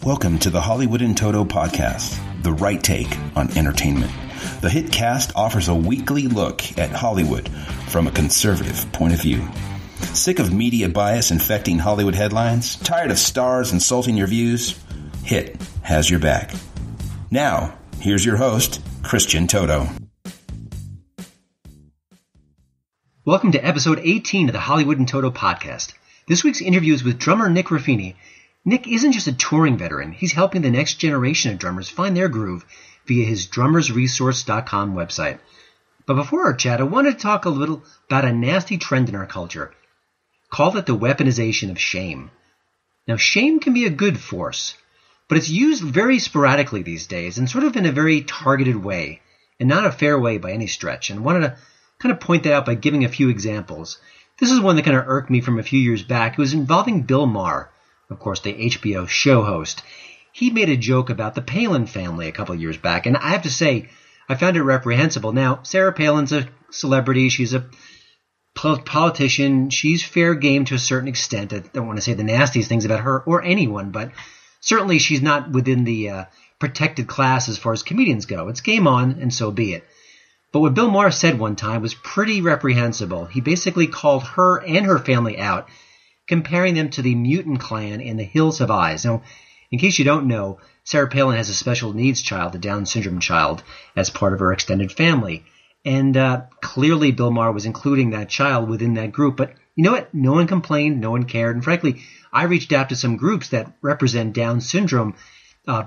Welcome to the Hollywood in Toto podcast, the right take on entertainment. The HiT cast offers a weekly look at Hollywood from a conservative point of view. Sick of media bias infecting Hollywood headlines? Tired of stars insulting your views? HiT has your back. Now, here's your host, Christian Toto. Welcome to episode 18 of the Hollywood in Toto podcast. This week's interview is with drummer Nick Ruffini. Nick isn't just a touring veteran. He's helping the next generation of drummers find their groove via his drummersresource.com website. But before our chat, I wanted to talk a little about a nasty trend in our culture. Call it the weaponization of shame. Now, shame can be a good force, but it's used very sporadically these days and sort of in a very targeted way, and not a fair way by any stretch. And I wanted to kind of point that out by giving a few examples. This is one that kind of irked me from a few years back. It was involving Bill Maher, of course, the HBO show host. He made a joke about the Palin family a couple of years back, and I have to say, I found it reprehensible. Now, Sarah Palin's a celebrity. She's a politician. She's fair game to a certain extent. I don't want to say the nastiest things about her or anyone, but certainly she's not within the protected class as far as comedians go. It's game on, and so be it. But what Bill Maher said one time was pretty reprehensible. He basically called her and her family out, comparing them to the mutant clan in The Hills Have Eyes. Now, in case you don't know, Sarah Palin has a special needs child, a Down syndrome child, as part of her extended family. And clearly Bill Maher was including that child within that group. But you know what? No one complained. No one cared. And frankly, I reached out to some groups that represent Down syndrome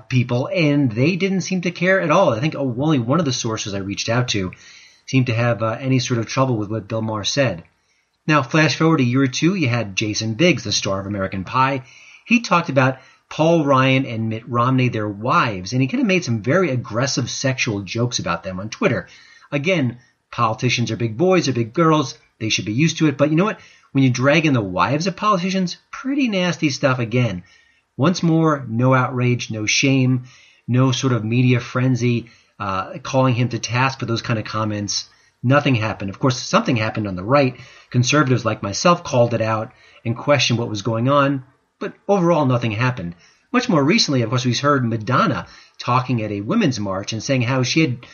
people, and they didn't seem to care at all. I think only one of the sources I reached out to seemed to have any sort of trouble with what Bill Maher said. Now, flash forward a year or two, you had Jason Biggs, the star of American Pie. He talked about Paul Ryan and Mitt Romney, their wives, and he kind of made some very aggressive sexual jokes about them on Twitter. Again, politicians are big boys or big girls. They should be used to it. But you know what? When you drag in the wives of politicians, pretty nasty stuff again. Once more, no outrage, no shame, no sort of media frenzy, calling him to task for those kind of comments. Nothing happened. Of course, something happened on the right. Conservatives like myself called it out and questioned what was going on, but overall nothing happened. Much more recently, of course, we've heard Madonna talking at a women's march and saying how she had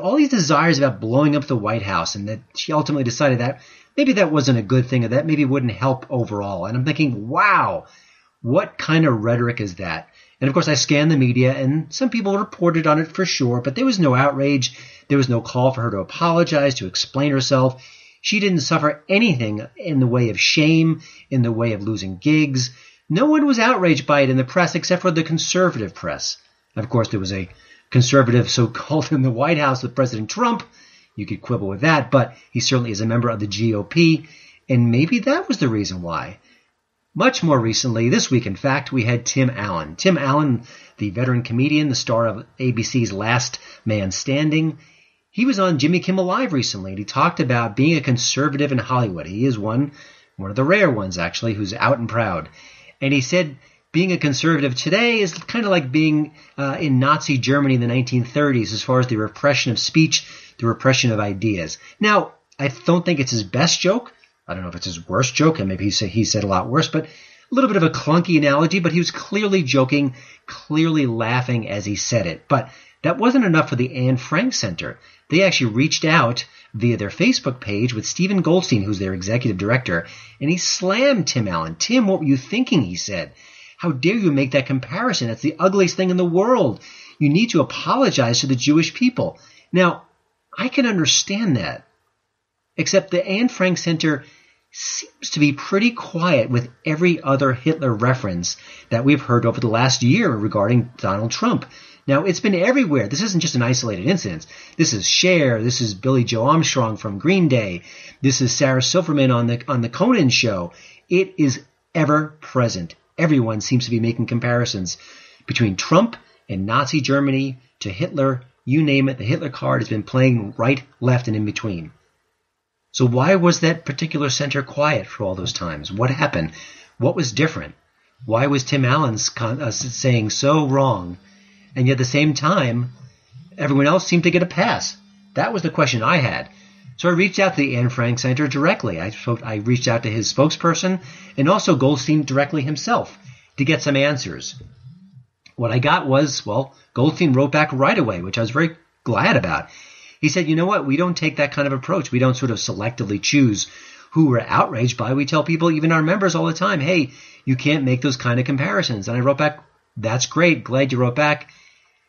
all these desires about blowing up the White House, and that she ultimately decided that maybe that wasn't a good thing, or that maybe wouldn't help overall. And I'm thinking, wow, what kind of rhetoric is that? And of course, I scanned the media, and some people reported on it for sure, but there was no outrage. There was no call for her to apologize, to explain herself. She didn't suffer anything in the way of shame, in the way of losing gigs. No one was outraged by it in the press except for the conservative press. Of course, there was a conservative so-called in the White House with President Trump. You could quibble with that, but he certainly is a member of the GOP, and maybe that was the reason why. Much more recently, this week, in fact, we had Tim Allen. Tim Allen, the veteran comedian, the star of ABC's Last Man Standing. He was on Jimmy Kimmel Live recently, and he talked about being a conservative in Hollywood. He is one of the rare ones, actually, who's out and proud. And he said being a conservative today is kind of like being in Nazi Germany in the 1930s as far as the repression of speech, the repression of ideas. Now, I don't think it's his best joke. I don't know if it's his worst joke, and maybe he said a lot worse, but a little bit of a clunky analogy, but he was clearly joking, clearly laughing as he said it. But that wasn't enough for the Anne Frank Center. They actually reached out via their Facebook page with Stephen Goldstein, who's their executive director, and he slammed Tim Allen. Tim, what were you thinking, he said. How dare you make that comparison? That's the ugliest thing in the world. You need to apologize to the Jewish people. Now, I can understand that, except the Anne Frank Center seems to be pretty quiet with every other Hitler reference that we've heard over the last year regarding Donald Trump. Now, it's been everywhere. This isn't just an isolated incident. This is Cher. This is Billy Joe Armstrong from Green Day. This is Sarah Silverman on the Conan show. It is ever present. Everyone seems to be making comparisons between Trump and Nazi Germany to Hitler. You name it, the Hitler card has been playing right, left, and in between. So why was that particular center quiet for all those times? What happened? What was different? Why was Tim Allen saying so wrong? And yet at the same time, everyone else seemed to get a pass. That was the question I had. So I reached out to the Anne Frank Center directly. I reached out to his spokesperson and also Goldstein directly himself to get some answers. What I got was, well, Goldstein wrote back right away, which I was very glad about. He said, you know what, we don't take that kind of approach. We don't sort of selectively choose who we're outraged by. We tell people, even our members all the time, hey, you can't make those kind of comparisons. And I wrote back, that's great, glad you wrote back.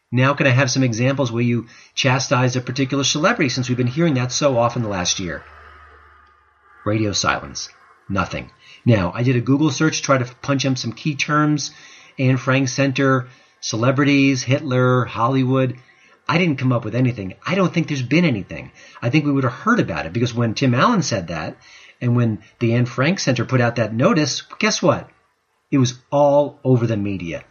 Now can I have some examples where you chastised a particular celebrity, since we've been hearing that so often the last year? Radio silence. Nothing. Now, I did a Google search to try to punch in some key terms. Anne Frank Center, celebrities, Hitler, Hollywood. I didn't come up with anything. I don't think there's been anything. I think we would have heard about it, because when Tim Allen said that, and when the Anne Frank Center put out that notice, guess what? It was all over the media.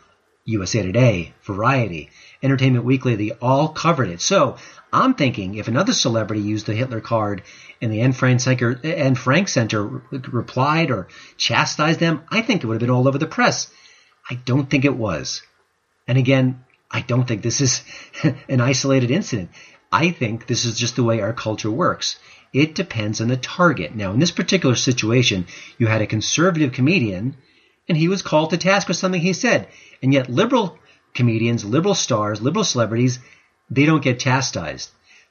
USA Today, Variety, Entertainment Weekly, they all covered it. So I'm thinking if another celebrity used the Hitler card and the Anne Frank Center replied or chastised them, I think it would have been all over the press. I don't think it was. And again, I don't think this is an isolated incident. I think this is just the way our culture works. It depends on the target. Now, in this particular situation, you had a conservative comedian, and he was called to task for something he said. And yet liberal comedians, liberal stars, liberal celebrities, they don't get chastised.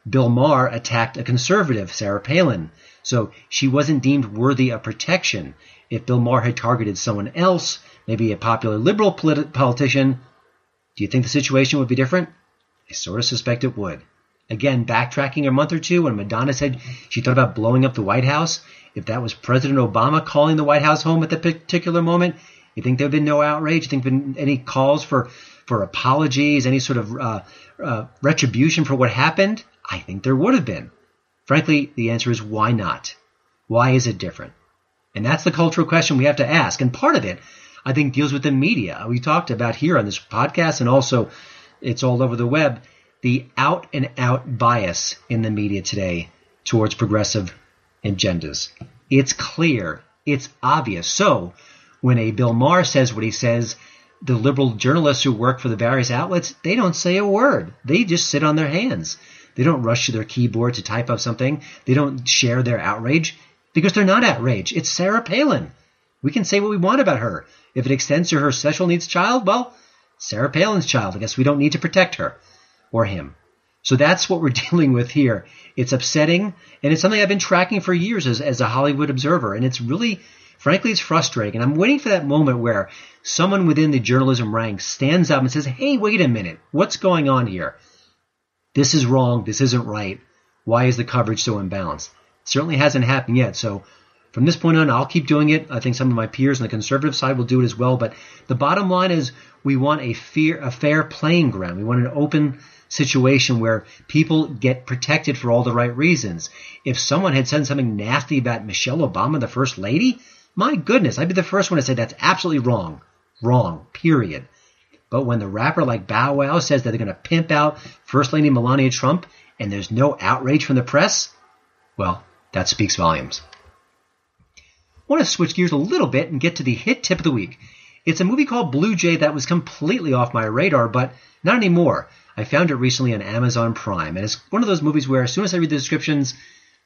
Bill Maher attacked a conservative, Sarah Palin. So she wasn't deemed worthy of protection. If Bill Maher had targeted someone else, maybe a popular liberal politician, do you think the situation would be different? I sort of suspect it would. Again, backtracking a month or two when Madonna said she thought about blowing up the White House, if that was President Obama calling the White House home at that particular moment, you think there would have been no outrage? You think there have been any calls for apologies, any sort of retribution for what happened? I think there would have been. Frankly, the answer is why not? Why is it different? And that's the cultural question we have to ask. And part of it, I think, deals with the media. We talked about here on this podcast, and also it's all over the web, the out-and-out bias in the media today towards progressive agendas. It's clear. It's obvious. So when a Bill Maher says what he says, the liberal journalists who work for the various outlets, they don't say a word. They just sit on their hands. They don't rush to their keyboard to type up something. They don't share their outrage because they're not outraged. It's Sarah Palin. We can say what we want about her. If it extends to her special needs child, well, Sarah Palin's child. I guess we don't need to protect her or him. So that's what we're dealing with here. It's upsetting, and it's something I've been tracking for years as a Hollywood observer, and it's really, frankly, it's frustrating. And I'm waiting for that moment where someone within the journalism ranks stands up and says, hey, wait a minute, what's going on here? This is wrong. This isn't right. Why is the coverage so imbalanced? It certainly hasn't happened yet. So from this point on, I'll keep doing it. I think some of my peers on the conservative side will do it as well. But the bottom line is we want a fair playing ground. We want an open situation where people get protected for all the right reasons. If someone had said something nasty about Michelle Obama, the First Lady, my goodness, I'd be the first one to say that's absolutely wrong. Wrong, period. But when the rapper like Bow Wow says that they're going to pimp out First Lady Melania Trump and there's no outrage from the press, well, that speaks volumes. I want to switch gears a little bit and get to the HiT tip of the week. It's a movie called Blue Jay that was completely off my radar, but not anymore. I found it recently on Amazon Prime, and it's one of those movies where as soon as I read the descriptions,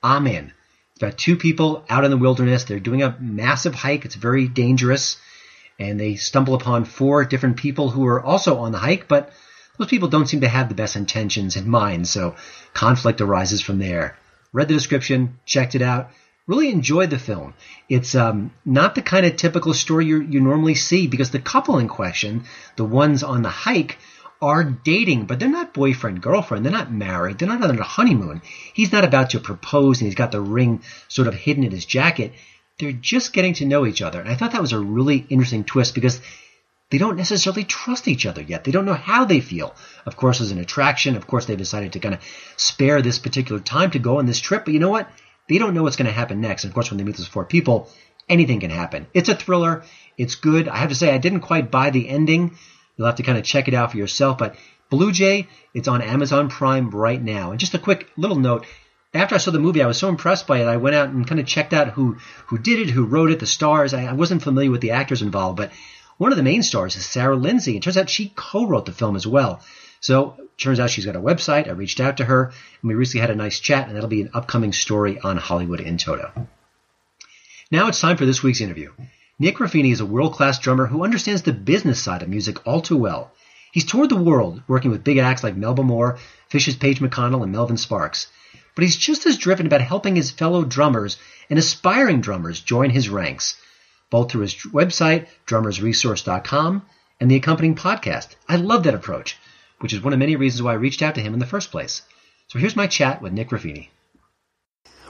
I'm in. It's about two people out in the wilderness. They're doing a massive hike. It's very dangerous, and they stumble upon 4 different people who are also on the hike, but those people don't seem to have the best intentions in mind, so conflict arises from there. Read the description, checked it out, really enjoyed the film. It's not the kind of typical story you normally see, because the couple in question, the ones on the hike, are dating, but they're not boyfriend, girlfriend. They're not married. They're not on a honeymoon. He's not about to propose and he's got the ring sort of hidden in his jacket. They're just getting to know each other. And I thought that was a really interesting twist because they don't necessarily trust each other yet. They don't know how they feel. Of course, there's an attraction. Of course, they decided to kind of spare this particular time to go on this trip. But you know what? They don't know what's going to happen next. And of course, when they meet those 4 people, anything can happen. It's a thriller. It's good. I have to say, I didn't quite buy the ending. You'll have to kind of check it out for yourself. But Blue Jay, it's on Amazon Prime right now. And just a quick little note. After I saw the movie, I was so impressed by it, I went out and kind of checked out who did it, who wrote it, the stars. I wasn't familiar with the actors involved, but one of the main stars is Sarah Lindsay. It turns out she co-wrote the film as well. So turns out she's got a website. I reached out to her, and we recently had a nice chat, and that'll be an upcoming story on Hollywood in Toto. Now it's time for this week's interview. Nick Ruffini is a world-class drummer who understands the business side of music all too well. He's toured the world, working with big acts like Melba Moore, Fish's Paige McConnell, and Melvin Sparks. But he's just as driven about helping his fellow drummers and aspiring drummers join his ranks, both through his website, drummersresource.com, and the accompanying podcast. I love that approach, which is one of many reasons why I reached out to him in the first place. So here's my chat with Nick Ruffini.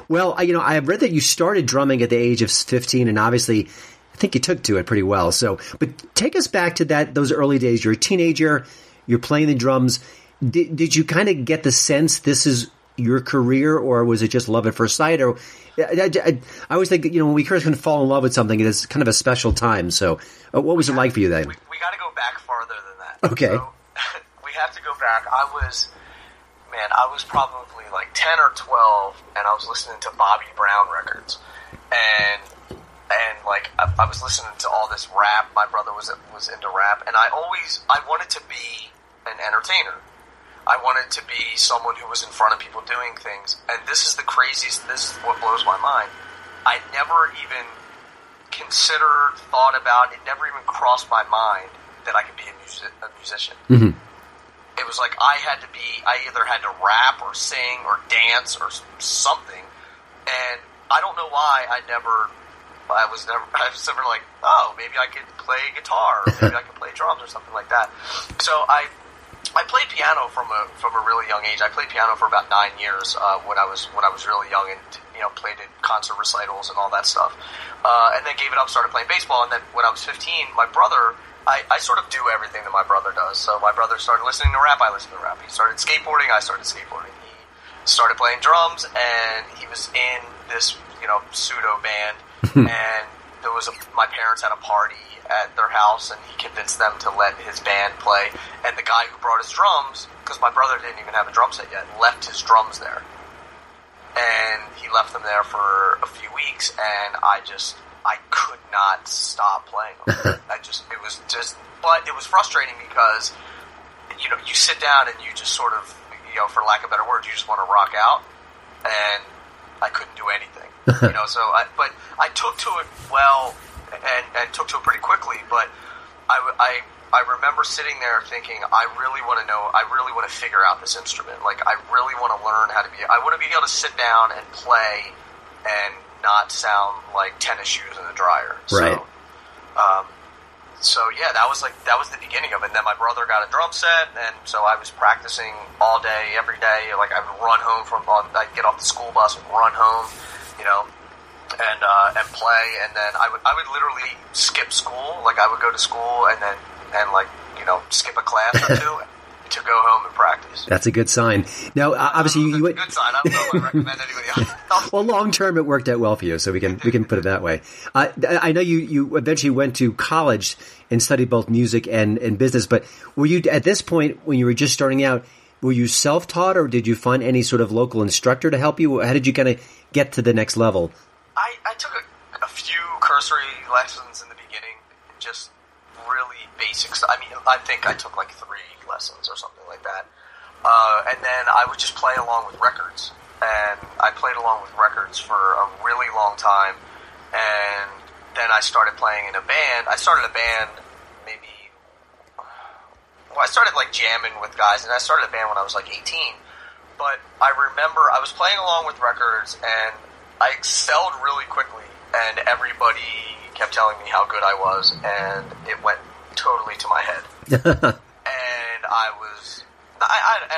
Well, I've read that you started drumming at the age of 15, and obviously I think you took to it pretty well. But take us back to those early days. You're a teenager, you're playing the drums. Did you kind of get the sense this is your career, or was it just love at first sight? Or I always think, when we first can fall in love with something, it's kind of a special time. So what was it like for you then? We got to go back farther than that. Okay. So, we have to go back. I was probably like 10 or 12, and I was listening to Bobby Brown records. And like, I was listening to all this rap. My brother was into rap, and I wanted to be an entertainer. I wanted to be someone who was in front of people doing things. And this is what blows my mind. I never even thought about it, never even crossed my mind that I could be a musician. Mm-hmm. It was like I either had to rap or sing or dance or something. And I don't know why I was never like, oh, maybe I could play guitar, or maybe I could play drums or something like that. So I played piano from a really young age. I played piano for about 9 years when I was really young, and played at concert recitals and all that stuff. And then gave it up, started playing baseball. And then when I was 15, my brother, I sort of do everything that my brother does. So my brother started listening to rap, I listened to rap. He started skateboarding, I started skateboarding. He started playing drums, and he was in this pseudo band. And my parents had a party at their house, and he convinced them to let his band play. And the guy who brought his drums, because my brother didn't even have a drum set yet, left his drums there. And he left them there for a few weeks, and I could not stop playing them. But it was frustrating because, you sit down and you just sort of, for lack of better words, you just want to rock out, and I couldn't do anything. But I took to it well, and took to it pretty quickly, but I remember sitting there thinking, I really want to figure out this instrument. Like, I really want to learn I want to be able to sit down and play and not sound like tennis shoes in the dryer. Right. So yeah, that was the beginning of it. And then my brother got a drum set, and so I was practicing all day, every day. Like, I would run home I'd get off the school bus and run home, and play, and then I would literally skip school. Like, I would go to school and skip a class or two to go home and practice. That's a good sign. Now, obviously, you a good sign. I don't know if I recommend anybody else. Well, long term, it worked out well for you, so we can put it that way. I know you eventually went to college and studied both music and business, but were you, at this point, when you were just starting out, were you self-taught, or did you find any sort of local instructor to help you? How did you kind of get to the next level? I took a few cursory lessons in the beginning, just really basic stuff. I mean, I think I took like 3 lessons or something like that. And then I would just play along with records. And I played along with records for a really long time. And then I started playing in a band. I started a band I started like jamming with guys, and I started a band when I was like 18. But I remember I was playing along with records, and I excelled really quickly, and everybody kept telling me how good I was, and it went totally to my head. And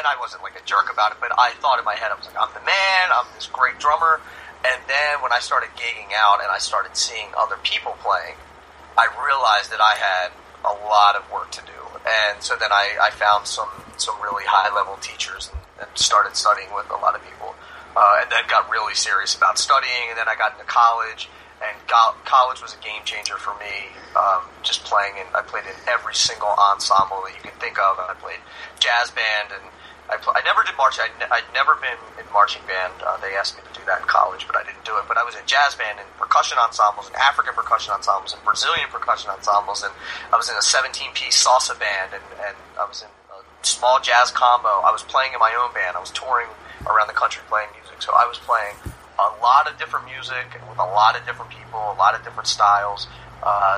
I wasn't like a jerk about it, but I thought in my head, I was like, I'm the man, I'm this great drummer. And then when I started gigging out and I started seeing other people playing, I realized that I had a lot of work to do. And so then I found some really high-level teachers and started studying with a lot of people. And then got really serious about studying, and then I got into college, and college was a game changer for me, just playing I played in every single ensemble that you can think of. I played jazz band, and I never did marching. I'd never been in marching band. They asked me to do that in college, but I didn't do it. But I was in jazz band and percussion ensembles and African percussion ensembles and Brazilian percussion ensembles, and I was in a 17-piece salsa band, and I was in a small jazz combo. I was playing in my own band. I was touring around the country playing music. So I was playing a lot of different music with a lot of different people, a lot of different styles.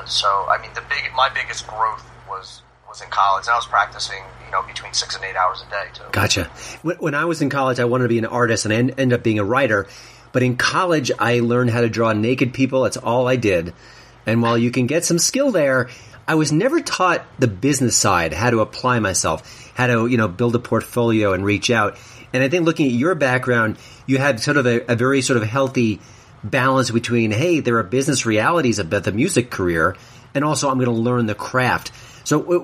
So I mean, my biggest growth was in college, and I was practicing, between 6 and 8 hours a day too. Gotcha. When I was in college, I wanted to be an artist, and I ended up being a writer. But in college, I learned how to draw naked people. That's all I did. And while you can get some skill there, I was never taught the business side, how to apply myself, how to, build a portfolio and reach out. And I think looking at your background, you had sort of a very sort of healthy balance between, hey, there are business realities about the music career, and also I'm going to learn the craft. So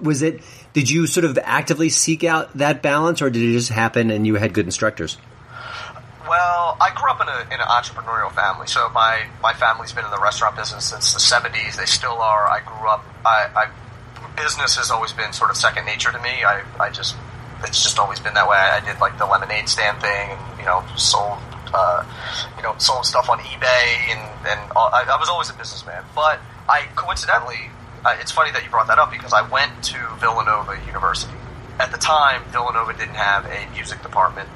did you sort of actively seek out that balance, or did it just happen and you had good instructors? Well, I grew up in an entrepreneurial family. So my family's been in the restaurant business since the 70s. They still are. I grew up, business has always been sort of second nature to me. It's just always been that way. I did like the lemonade stand thing and, sold stuff on eBay and I was always a businessman. But coincidentally, it's funny that you brought that up because I went to Villanova University. At the time, Villanova didn't have a music department,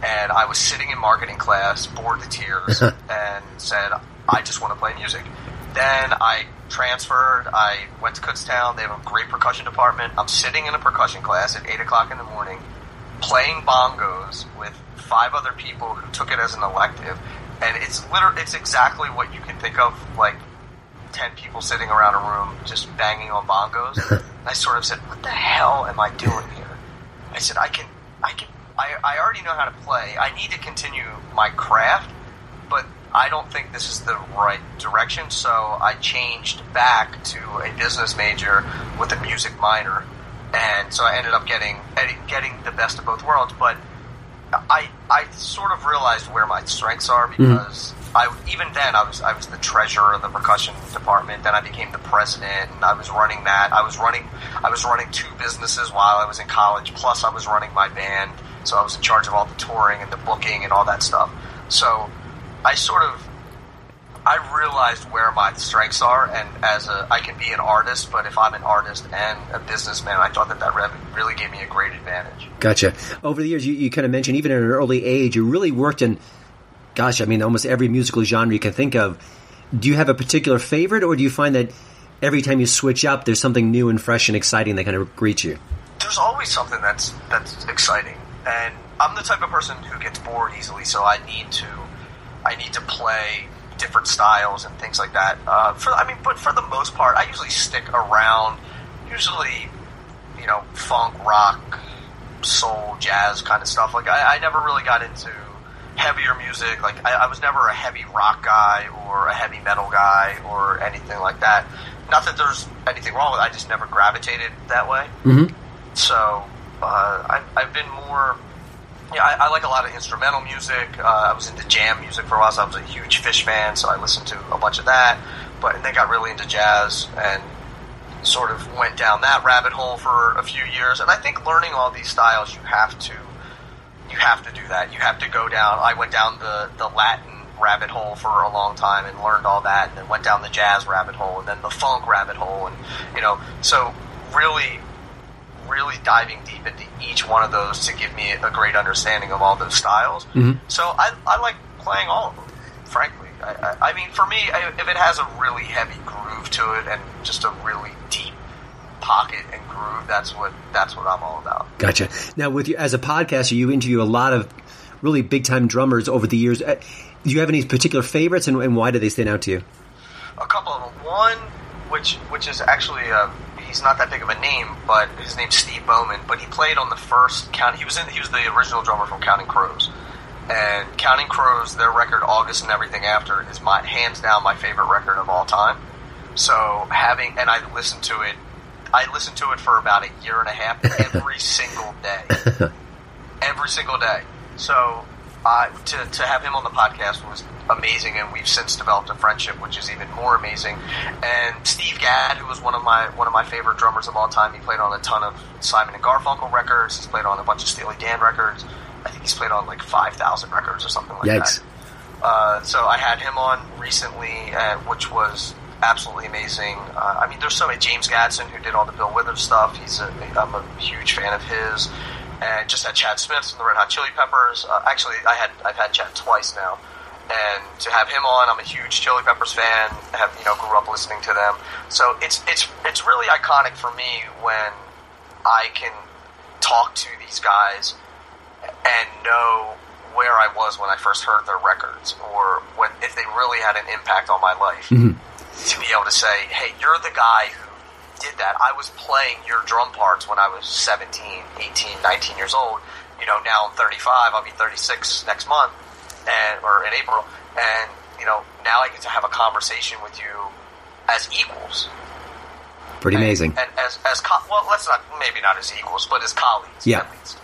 and I was sitting in marketing class, bored to tears, and said, I just want to play music. Then I transferred, I went to Kutztown, they have a great percussion department. I'm sitting in a percussion class at 8 o'clock in the morning, playing bongos with 5 other people who took it as an elective, and it's exactly what you can think of, like 10 people sitting around a room just banging on bongos. I sort of said, what the hell am I doing here? I said, I already know how to play. I need to continue my craft, but I don't think this is the right direction. So I changed back to a business major with a music minor. And so I ended up getting the best of both worlds. But I sort of realized where my strengths are because I was the treasurer of the percussion department. Then I became the president, and I was running that. I was running 2 businesses while I was in college. Plus, I was running my band, so I was in charge of all the touring and the booking and all that stuff. So I realized where my strengths are, and I can be an artist, but if I'm an artist and a businessman, I thought that really gave me a great advantage. Gotcha. Over the years, you kind of mentioned, even at an early age, you really worked in, almost every musical genre you can think of. Do you have a particular favorite, or do you find that every time you switch up, there's something new and fresh and exciting that kind of greets you? There's always something that's exciting, and I'm the type of person who gets bored easily, so I need to play different styles and things like that. But for the most part, I usually stick around, funk, rock, soul, jazz kind of stuff. Like I never really got into heavier music. Like I was never a heavy rock guy or a heavy metal guy or anything like that. Not that there's anything wrong with it. I just never gravitated that way. Mm-hmm. So I've been more. I like a lot of instrumental music. I was into jam music for a while, so I was a huge Fish fan, so I listened to a bunch of that. But then got really into jazz and sort of went down that rabbit hole for a few years. And I think learning all these styles, you have to do that. You have to go down. I went down the Latin rabbit hole for a long time and learned all that, and then went down the jazz rabbit hole and then the funk rabbit hole, and so really diving deep into each one of those to give me a great understanding of all those styles. Mm-hmm. So I like playing all of them, frankly. I mean, for me, if it has a really heavy groove to it and just a really deep pocket and groove, that's what I'm all about. Gotcha. Now, with you as a podcaster, you interview a lot of really big time drummers over the years. Do you have any particular favorites, and why do they stand out to you? A couple of them. One, which is actually he's not that big of a name, but his name's Steve Bowman. But he played on the first He was the original drummer from Counting Crows. And Counting Crows, their record August and Everything After is hands down my favorite record of all time. So I listened to it for about a year and a half every single day. Every single day. So to have him on the podcast was amazing, and we've since developed a friendship, which is even more amazing. And Steve Gadd, who was one of my favorite drummers of all time, he played on a ton of Simon and Garfunkel records. He's played on a bunch of Steely Dan records. I think he's played on like 5,000 records or something like Yikes. that. So I had him on recently, which was absolutely amazing. There's James Gadsden, who did all the Bill Withers stuff. I'm a huge fan of his. and just had Chad Smith from the Red Hot Chili Peppers. Actually, I've had Chad twice now, and to have him on, I'm a huge Chili Peppers fan. Grew up listening to them, so it's really iconic for me when I can talk to these guys and know where I was when I first heard their records, or if they really had an impact on my life. Mm-hmm. To be able to say, hey, you're the guy who did that. I was playing your drum parts when I was 17, 18, 19 years old. Now I'm 35. I'll be 36 next month, or in April. And, now I get to have a conversation with you as equals. Pretty amazing. And let's not, maybe not as equals, but as colleagues, yeah. At least.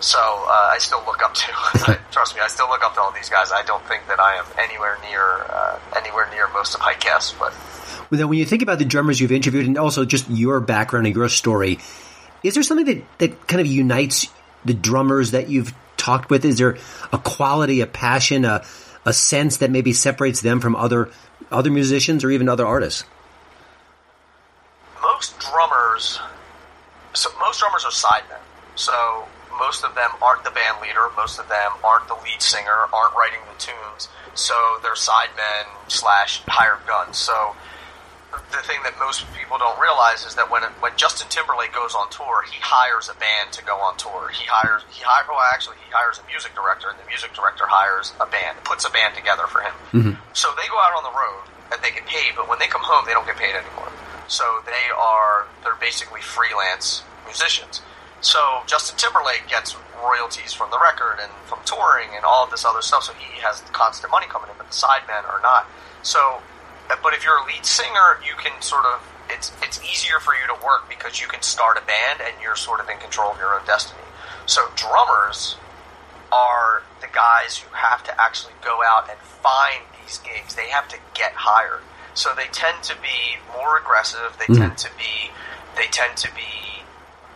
So I still look up to, trust me, I still look up to all these guys. I don't think that I am anywhere near most of HiT guests, but... Well, when you think about the drummers you've interviewed and also just your background and your story, is there something that kind of unites the drummers that you've talked with? Is there a quality, a passion, a sense that maybe separates them from other musicians or even other artists? Most drummers are sidemen. So most of them aren't the band leader. Most of them aren't the lead singer, aren't writing the tunes. So they're sidemen / hired guns. So the thing that most people don't realize is that when Justin Timberlake goes on tour, he hires a band to go on tour. He hires a music director, and the music director hires a band, puts a band together for him. Mm-hmm. So they go out on the road and they get paid, but when they come home, they don't get paid anymore. So they're basically freelance musicians. So Justin Timberlake gets royalties from the record and from touring and all of this other stuff, so he has constant money coming in, but the sidemen are not. So, but if you're a lead singer, you can sort of, it's easier for you to work because you can start a band and you're sort of in control of your own destiny. So drummers are the guys who have to actually go out and find these gigs. They have to get hired. So they tend to be more aggressive. They tend to be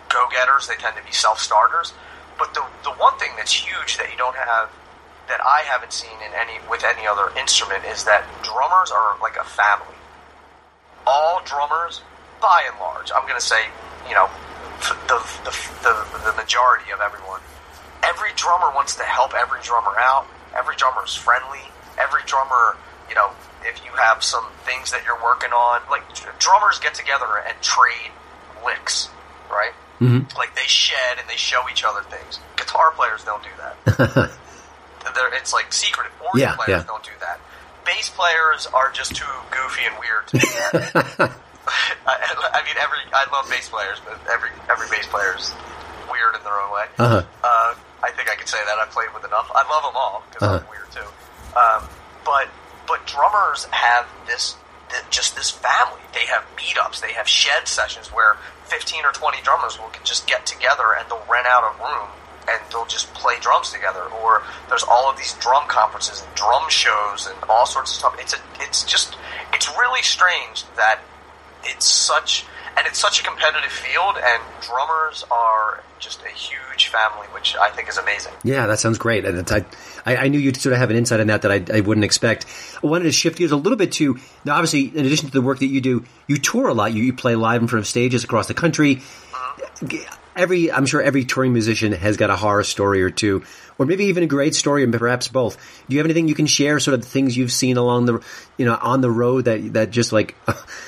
go-getters. They tend to be self-starters. But the one thing that's huge that you don't have, that I haven't seen with any other instrument, is that drummers are like a family. All drummers, by and large, I'm going to say, the majority of everyone, every drummer wants to help every drummer out. Every drummer is friendly. Every drummer, if you have some things that you're working on, like drummers get together and trade licks, right? Mm-hmm. Like they shed and they show each other things. Guitar players don't do that. It's like secretive. Organ players don't do that. Bass players are just too goofy and weird to do that. I love bass players, but every bass player is weird in their own way. Uh-huh. I think I could say that. I've played with enough. I love them all because I'm weird too. But drummers have this family. They have meetups. They have shed sessions where 15 or 20 drummers will just get together and they'll rent out a room and they'll just play drums together. Or there's all of these drum conferences and drum shows and all sorts of stuff. It's really strange that it's such a competitive field, and drummers are just a huge family, which I think is amazing. Yeah, that sounds great. And I knew you'd sort of have an insight on that I wouldn't expect. I wanted to shift gears a little bit to, now obviously, in addition to the work that you do, you tour a lot. You play live in front of stages across the country. Mm-hmm. I'm sure every touring musician has got a horror story or two, or maybe even a great story, and perhaps both. Do you have anything you can share, sort of things you've seen along the, on the road that just like,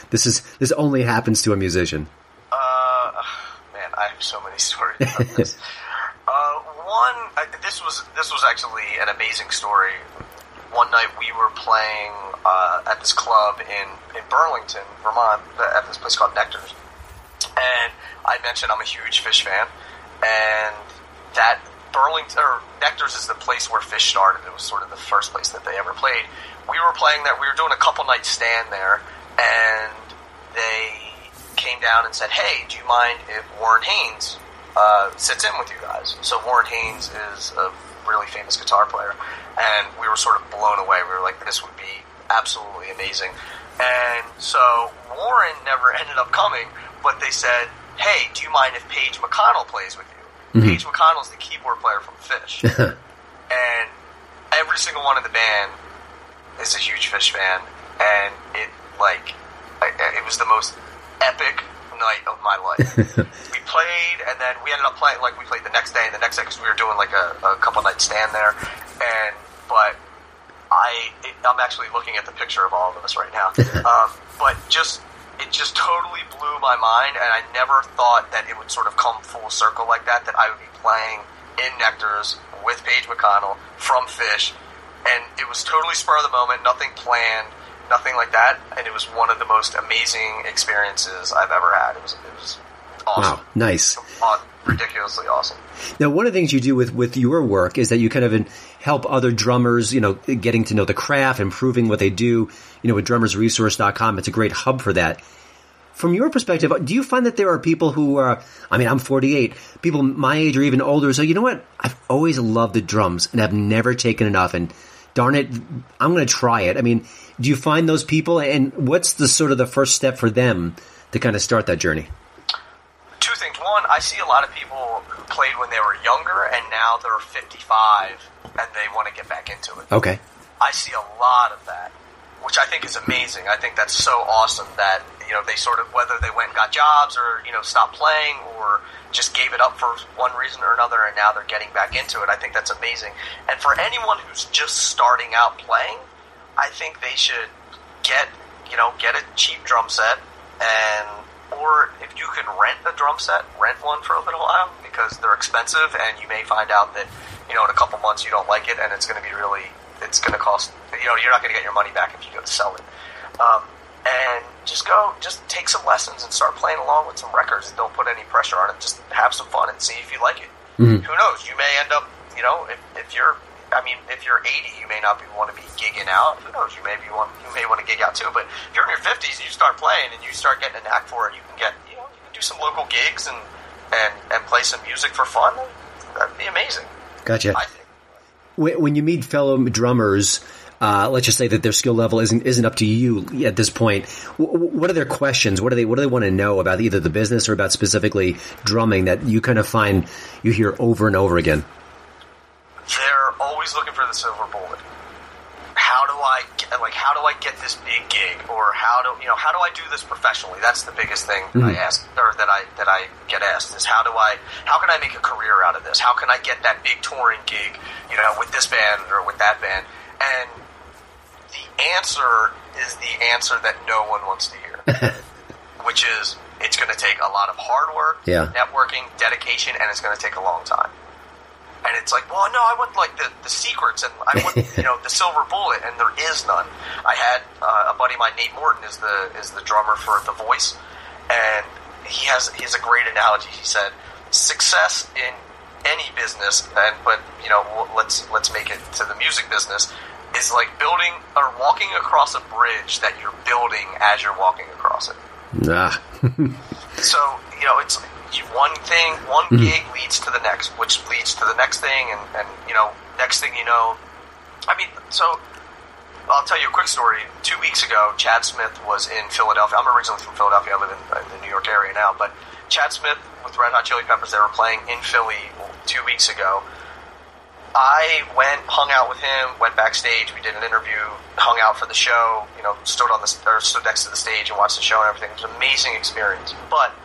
this only happens to a musician? Man, I have so many stories about this. This was actually an amazing story. One night we were playing at this club in Burlington, Vermont, at this place called Nectar's. And I mentioned I'm a huge Fish fan, and that Nectar's is the place where Fish started. It was sort of the first place that they ever played. We were playing that. We were doing a couple night stand there, and they came down and said, "Hey, do you mind if Warren Haynes sits in with you guys?" So Warren Haynes is a really famous guitar player, and we were sort of blown away. We were like, "This would be absolutely amazing." And so Warren never ended up coming, but they said, "Hey, do you mind if Paige McConnell plays with you?" Mm-hmm. Paige McConnell's the keyboard player from Fish. And every single one in the band is a huge Fish fan, and it was the most epic night of my life. We played, and then we ended up playing, like, we played the next day and the next day because we were doing, like, a couple night stand there. But I'm actually looking at the picture of all of us right now. But it just totally blew my mind, and I never thought that it would sort of come full circle like that I would be playing in Nectar's with Paige McConnell from Fish, and it was totally spur of the moment, nothing planned, nothing like that, and it was one of the most amazing experiences I've ever had. It was awesome. Wow, nice. Ridiculously awesome. Now, one of the things you do with your work is that you kind of help other drummers, getting to know the craft, improving what they do, with drummersresource.com. It's a great hub for that. From your perspective, do you find that there are people who are, I'm 48, people my age or even older, so you know what? I've always loved the drums and I've never taken it off, and darn it, I'm going to try it. Do you find those people, and what's the sort of the first step for them to kind of start that journey? Two things. One, I see a lot of people who played when they were younger and now they're 55 and they want to get back into it. Okay. I see a lot of that, which I think is amazing. I think that's so awesome that, they sort of, whether they went and got jobs or, stopped playing or just gave it up for one reason or another and now they're getting back into it. I think that's amazing. And for anyone who's just starting out playing, I think they should get a cheap drum set, or if you can rent a drum set, rent one for a little while, because they're expensive and you may find out that, in a couple months you don't like it and it's going to cost, you're not going to get your money back if you go to sell it. And just take some lessons and start playing along with some records. Don't put any pressure on it. Just have some fun and see if you like it. Mm-hmm. Who knows? You may end up, if you're 80, you may not want to be gigging out. Who knows? You may want to gig out too. But if you're in your 50s, you start playing and you start getting a knack for it. You can you can do some local gigs and play some music for fun. That'd be amazing. Gotcha. I think. When you meet fellow drummers, let's just say that their skill level isn't up to you at this point. What are their questions? What do they want to know about either the business or about specifically drumming that you kind of find you hear over and over again? They're always looking for the silver bullet. How do I get this big gig, or how do I do this professionally? That's the biggest thing I ask, or that I get asked, is how can I make a career out of this? How can I get that big touring gig, with this band or with that band? And the answer is the answer that no one wants to hear, which is it's going to take a lot of hard work, networking, dedication, and it's going to take a long time. And it's like, well, no, I want like the secrets, and I want the silver bullet, and there is none. I had a buddy of mine, Nate Morton, is the drummer for The Voice, and he has a great analogy. He said, success in any business, but let's make it to the music business, is like building or walking across a bridge that you're building as you're walking across it. So it's. One gig leads to the next, which leads to the next thing, and next thing you know, so I'll tell you a quick story. 2 weeks ago, Chad Smith was in Philadelphia. I'm originally from Philadelphia. I live in the New York area now, but Chad Smith with Red Hot Chili Peppers, they were playing in Philly 2 weeks ago. I went, hung out with him, went backstage, we did an interview, hung out for the show, stood next to the stage and watched the show and everything. It was an amazing experience, but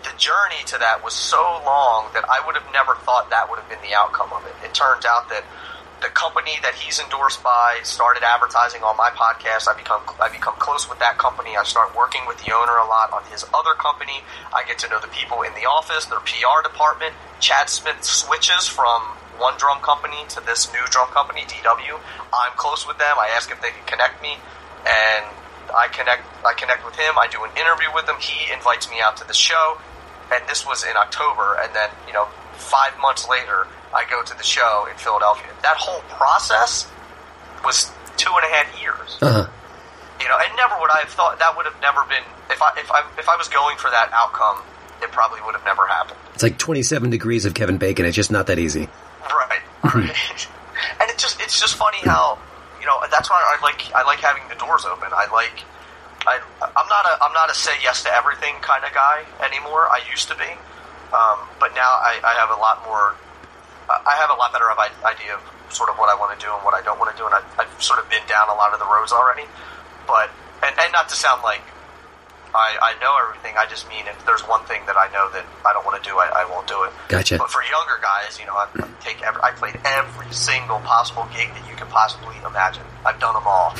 the journey to that was so long that I would have never thought that would have been the outcome of it. It turns out that the company that he's endorsed by started advertising on my podcast. I become close with that company. I start working with the owner a lot on his other company. I get to know the people in the office, their PR department. Chad Smith switches from one drum company to this new drum company, DW. I'm close with them. I ask if they can connect me, and I connect with him. I do an interview with him. He invites me out to the show. And this was in October, and then, 5 months later, I go to the show in Philadelphia. That whole process was 2.5 years. Uh-huh. And never would I have thought that would have never been, if I was going for that outcome, it probably would have never happened. It's like 27 degrees of Kevin Bacon. It's just not that easy. Right. And it's just funny how, that's why I like having the doors open. I'm not a say yes to everything kind of guy anymore. I used to be, but now I have a lot more. I have a lot better of idea of sort of what I want to do and what I don't want to do, and I've sort of been down a lot of the roads already. But and not to sound like I know everything. I just mean if there's one thing that I know that I don't want to do, I won't do it. Gotcha. But for younger guys, I played every single possible gig that you can possibly imagine. I've done them all.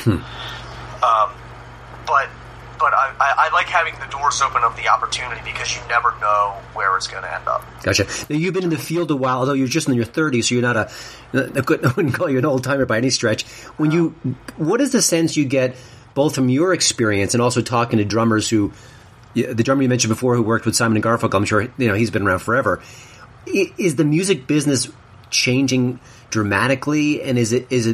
But I like having the doors open of the opportunity because you never know where it's going to end up. Gotcha. Now, you've been in the field a while, although you're just in your 30s, so you're not I wouldn't call you an old-timer by any stretch. What is the sense you get both from your experience and also talking to drummers the drummer you mentioned before who worked with Simon & Garfunkel, I'm sure he's been around forever. Is the music business changing dramatically, and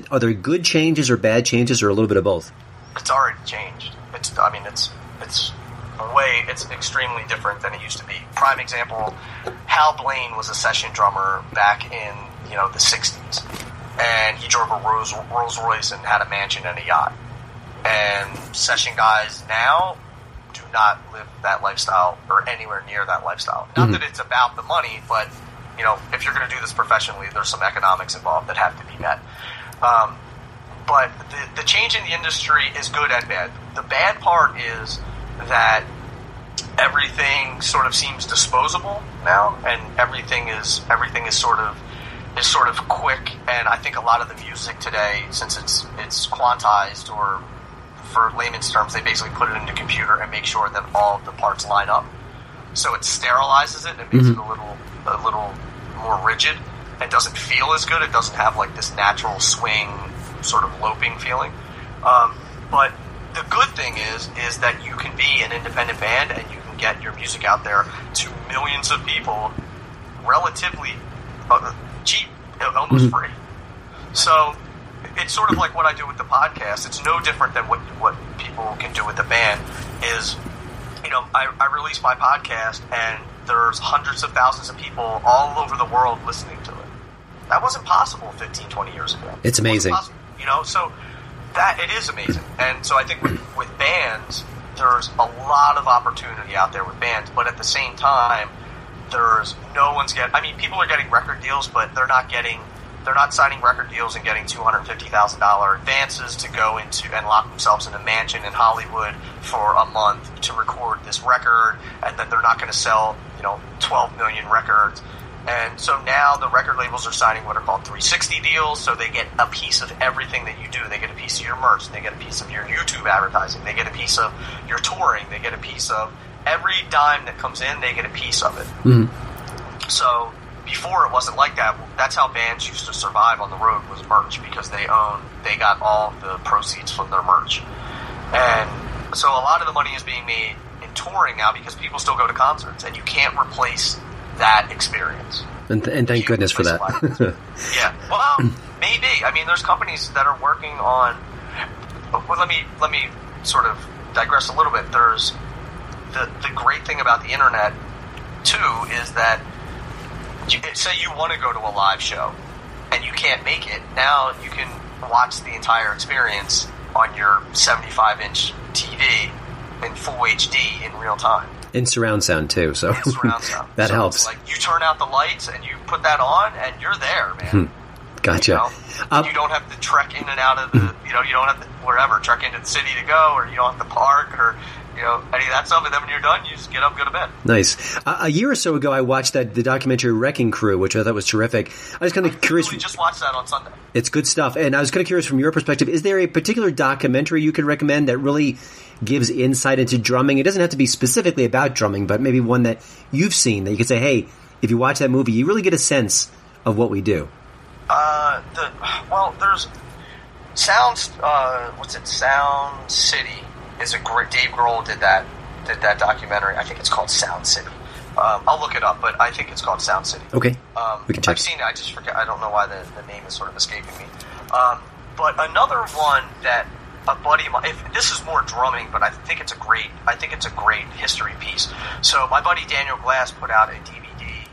are there good changes or bad changes or a little bit of both? It's already changed. It's extremely different than it used to be. Prime example, Hal Blaine was a session drummer back in the 60s, and he drove a Rolls Royce and had a mansion and a yacht. And session guys now do not live that lifestyle or anywhere near that lifestyle. Not that it's about the money, but if you're going to do this professionally, there's some economics involved that have to be met. But the change in the industry is good and bad. The bad part is that everything sort of seems disposable now, and everything is sort of quick. And I think a lot of the music today, since it's quantized, or for layman's terms, they basically put it in the computer and make sure that all of the parts line up. So it sterilizes it and makes it a little more rigid. It doesn't feel as good. It doesn't have like this natural swing, sort of loping feeling. But the good thing is that you can be an independent band and you can get your music out there to millions of people relatively cheap, almost free. So it's sort of like what I do with the podcast. It's no different than what people can do with the band. Is I release my podcast and there's hundreds of thousands of people all over the world listening to it. That wasn't possible 15, 20 years ago. It's amazing. So that it is amazing. And so I think with bands, there's a lot of opportunity out there with bands, but at the same time, people are getting record deals, but they're not signing record deals and getting $250,000 advances to go into and lock themselves in a mansion in Hollywood for a month to record this record, and then they're not going to sell 12 million records. And so now the record labels are signing what are called 360 deals, so they get a piece of everything that you do. They get a piece of your merch, they get a piece of your YouTube advertising, they get a piece of your touring, they get a piece of every dime that comes in, they get a piece of it. Mm-hmm. So before it wasn't like that. That's how bands used to survive on the road, was merch, because they got all the proceeds from their merch. And so a lot of the money is being made in touring now because people still go to concerts, and you can't replace that experience. And thank goodness for that. Yeah. Well, maybe. I mean, there's companies that are working on. Well, let me sort of digress a little bit. There's the great thing about the internet too is that say you want to go to a live show and you can't make it. Now you can watch the entire experience on your 75-inch TV in full HD in real time. In surround sound too, so surround sound. That helps. Like you turn out the lights and you put that on, and you're there, man. Gotcha. You don't have to trek in and out of the, you don't have to trek into the city to go, or you don't have to park, or any of that stuff. And then when you're done, you just get up, go to bed. Nice. A year or so ago, I watched the documentary Wrecking Crew, which I thought was terrific. I was kind of curious. We just watched that on Sunday. It's good stuff, and I was kind of curious from your perspective. Is there a particular documentary you could recommend that really gives insight into drumming? It doesn't have to be specifically about drumming, but maybe one that you've seen that you could say, hey, if you watch that movie, you really get a sense of what we do. There's Sound City is a great. Dave Grohl did that documentary. I think it's called Sound City. I'll look it up, but I think it's called Sound City. Okay, we can check. I've seen it. I just forget. I don't know why the name is sort of escaping me. But another one that a buddy of mine. This is more drumming, but I think it's a great history piece. So my buddy Daniel Glass put out a DVD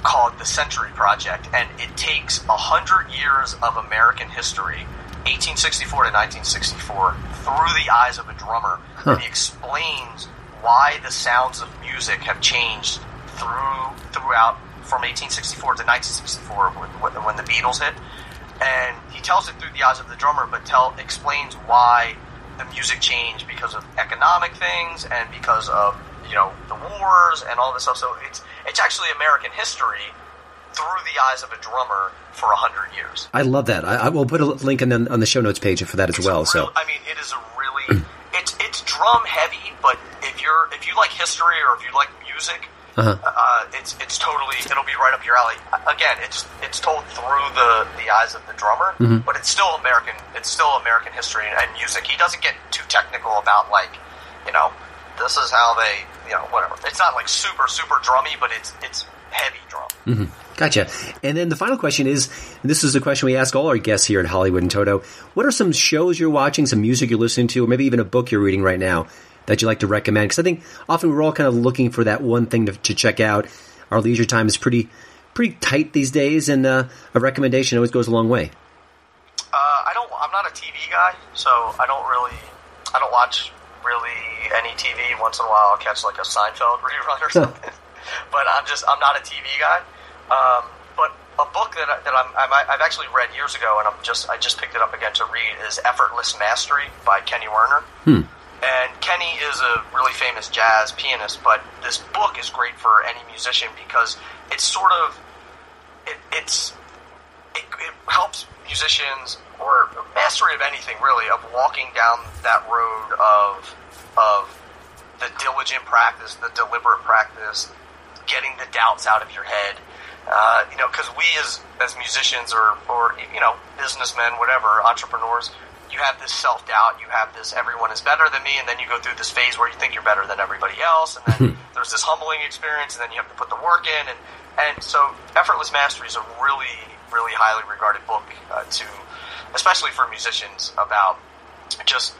called The Century Project, and it takes 100 years of American history, 1864 to 1964, through the eyes of a drummer. And he explains why the sounds of music have changed throughout from 1864 to 1964 when the Beatles hit. And he tells it through the eyes of the drummer, but explains why the music changed because of economic things and because of, you know, the wars and all this stuff. So it's actually American history through the eyes of a drummer for 100 years. I love that. I will put a link on the show notes page for that as well. So I mean, it is a really it's drum heavy, but if you like history or if you like music, it's totally, it'll be right up your alley. Again, it's told through the eyes of the drummer, but it's still American American history and music. He doesn't get too technical about, like, you know, this is how they, you know, whatever. It's not like super drummy, but it's heavy drum. Gotcha. And then the final question is, and this is a question we ask all our guests here at Hollywood and Toto, what are some shows you're watching, some music you're listening to, or maybe even a book you're reading right now that you'd like to recommend? Because I think often we're all kind of looking for that one thing to check out. Our leisure time is pretty tight these days, and a recommendation always goes a long way. I'm not a TV guy, so I don't watch really any TV. Once in a while I'll catch like a Seinfeld rerun or something. But I'm not a TV guy. But a book that I've actually read years ago, and I just picked it up again to read, is Effortless Mastery by Kenny Werner. And Kenny is a really famous jazz pianist, but this book is great for any musician because it's sort of it helps musicians, or mastery of anything really, of walking down that road of the diligent practice, the deliberate practice, getting the doubts out of your head. You know, because we as musicians or you know, businessmen, whatever, entrepreneurs, you have this self-doubt, you have this everyone is better than me, and then you go through this phase where you think you're better than everybody else, and then there's this humbling experience, and then you have to put the work in, and so Effortless Mastery is a really, really highly regarded book especially for musicians, about just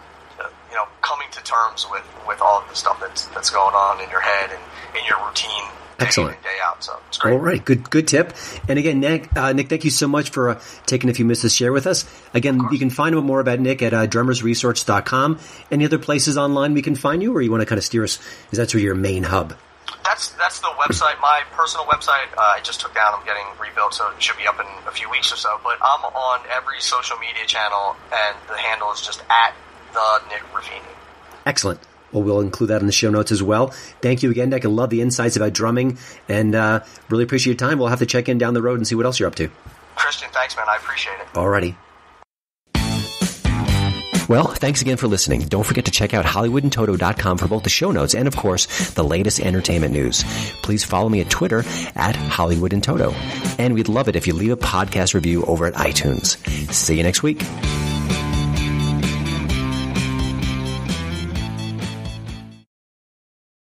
you know, coming to terms with all of the stuff that's going on in your head and in your routine. Excellent. Day in, day out, so it's great. All right, good tip. And again, Nick, thank you so much for taking a few minutes to share with us. Again, you can find out more about Nick at drummersresource.com. Any other places online we can find you, or you want to kind of steer us? Is that sort of your main hub? That's the website. My personal website, I just took down. I'm getting rebuilt, so it should be up in a few weeks or so. But I'm on every social media channel, and the handle is just at the Nick Ruffini. Excellent. Well, we'll include that in the show notes as well. Thank you again, Nick. I love the insights about drumming, and really appreciate your time. We'll have to check in down the road and see what else you're up to. Christian, thanks, man. I appreciate it. Alrighty. Well, thanks again for listening. Don't forget to check out HollywoodandToto.com for both the show notes and, of course, the latest entertainment news. Please follow me at Twitter at Hollywood and Toto. And we'd love it if you leave a podcast review over at iTunes. See you next week.